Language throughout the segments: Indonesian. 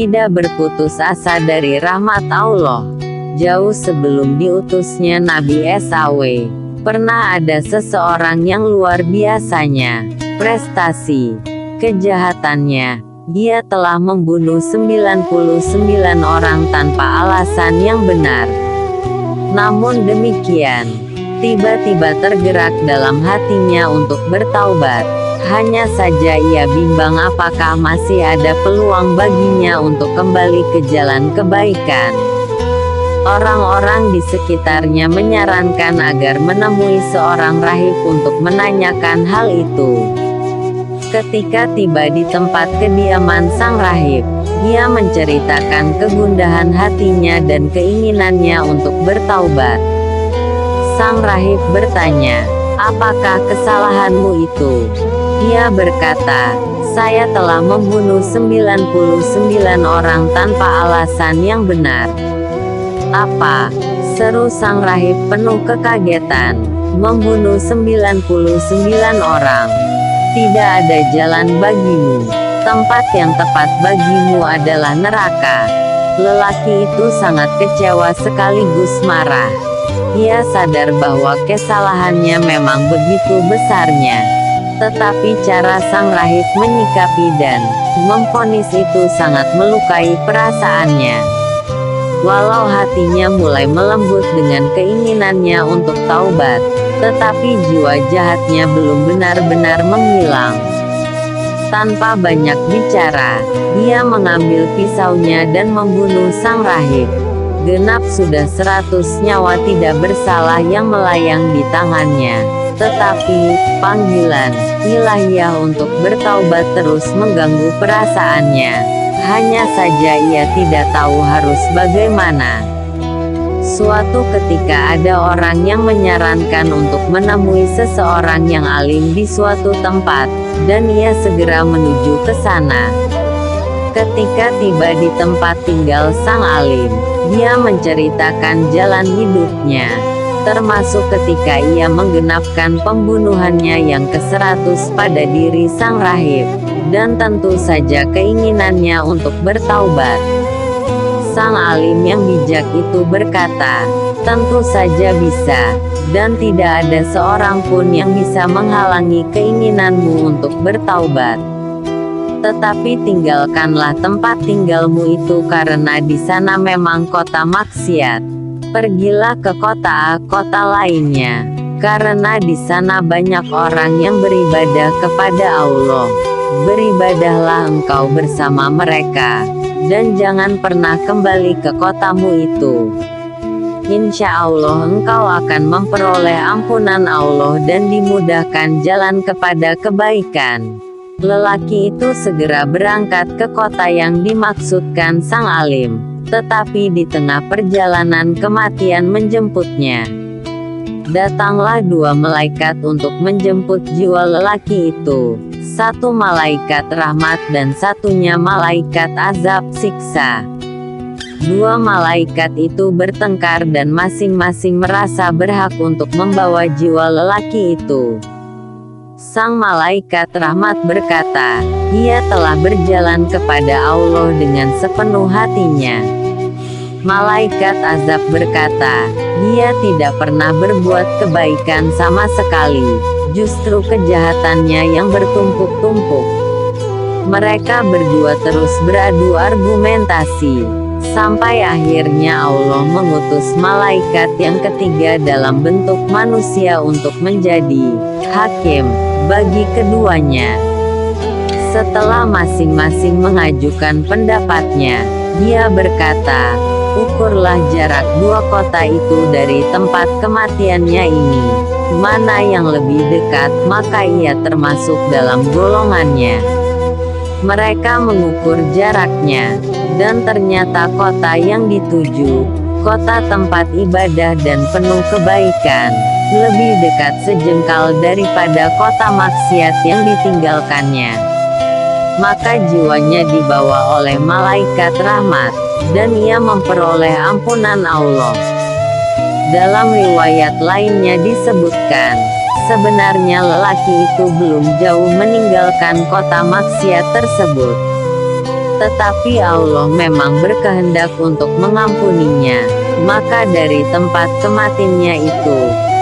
tidak berputus asa dari rahmat Allah. Jauh sebelum diutusnya Nabi SAW, pernah ada seseorang yang luar biasanya prestasi kejahatannya. Dia telah membunuh 99 orang tanpa alasan yang benar. Namun demikian, tiba-tiba tergerak dalam hatinya untuk bertaubat. Hanya saja ia bimbang apakah masih ada peluang baginya untuk kembali ke jalan kebaikan. Orang-orang di sekitarnya menyarankan agar menemui seorang rahib untuk menanyakan hal itu. Ketika tiba di tempat kediaman sang rahib, ia menceritakan kegundahan hatinya dan keinginannya untuk bertaubat. Sang rahib bertanya, "Apakah kesalahanmu itu?" Ia berkata, "Saya telah membunuh 99 orang tanpa alasan yang benar." "Apa?" seru sang rahib penuh kekagetan. "Membunuh 99 orang. Tidak ada jalan bagimu. Tempat yang tepat bagimu adalah neraka." Lelaki itu sangat kecewa sekaligus marah. Ia sadar bahwa kesalahannya memang begitu besarnya. Tetapi cara sang rahib menyikapi dan memvonis itu sangat melukai perasaannya. Walau hatinya mulai melembut dengan keinginannya untuk taubat, tetapi jiwa jahatnya belum benar-benar menghilang. Tanpa banyak bicara, ia mengambil pisaunya dan membunuh sang rahib. Genap sudah 100 nyawa tidak bersalah yang melayang di tangannya. Tetapi, panggilan ilahiyah untuk bertaubat terus mengganggu perasaannya. Hanya saja ia tidak tahu harus bagaimana. Suatu ketika ada orang yang menyarankan untuk menemui seseorang yang alim di suatu tempat, dan ia segera menuju ke sana. Ketika tiba di tempat tinggal sang alim, dia menceritakan jalan hidupnya, termasuk ketika ia menggenapkan pembunuhannya yang ke-100 pada diri sang rahib, dan tentu saja keinginannya untuk bertaubat. Sang alim yang bijak itu berkata, "Tentu saja bisa, dan tidak ada seorang pun yang bisa menghalangi keinginanmu untuk bertaubat. Tetapi tinggalkanlah tempat tinggalmu itu karena di sana memang kota maksiat. Pergilah ke kota lainnya, karena di sana banyak orang yang beribadah kepada Allah. Beribadahlah engkau bersama mereka, dan jangan pernah kembali ke kotamu itu. Insya Allah engkau akan memperoleh ampunan Allah dan dimudahkan jalan kepada kebaikan." Lelaki itu segera berangkat ke kota yang dimaksudkan sang alim, tetapi di tengah perjalanan kematian menjemputnya. Datanglah 2 malaikat untuk menjemput jiwa lelaki itu. Satu malaikat rahmat dan satunya malaikat azab siksa. 2 malaikat itu bertengkar dan masing-masing merasa berhak untuk membawa jiwa lelaki itu. Sang malaikat rahmat berkata, "Ia telah berjalan kepada Allah dengan sepenuh hatinya." Malaikat azab berkata, "Dia tidak pernah berbuat kebaikan sama sekali, justru kejahatannya yang bertumpuk-tumpuk." Mereka berdua terus beradu argumentasi, sampai akhirnya Allah mengutus malaikat yang ketiga dalam bentuk manusia untuk menjadi hakim bagi keduanya. Setelah masing-masing mengajukan pendapatnya, dia berkata, "Ukurlah jarak 2 kota itu dari tempat kematiannya ini. Mana yang lebih dekat, maka ia termasuk dalam golongannya." Mereka mengukur jaraknya, dan ternyata kota yang dituju, kota tempat ibadah dan penuh kebaikan, lebih dekat sejengkal daripada kota maksiat yang ditinggalkannya. Maka jiwanya dibawa oleh malaikat rahmat, dan ia memperoleh ampunan Allah. Dalam riwayat lainnya disebutkan, sebenarnya lelaki itu belum jauh meninggalkan kota maksiat tersebut. Tetapi Allah memang berkehendak untuk mengampuninya. Maka dari tempat kematiannya itu,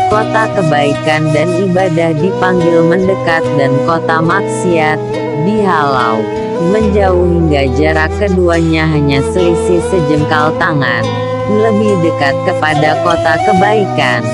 kota kebaikan dan ibadah dipanggil mendekat dan kota maksiat dihalau menjauh hingga jarak keduanya hanya selisih sejengkal tangan. Lebih dekat kepada kota kebaikan.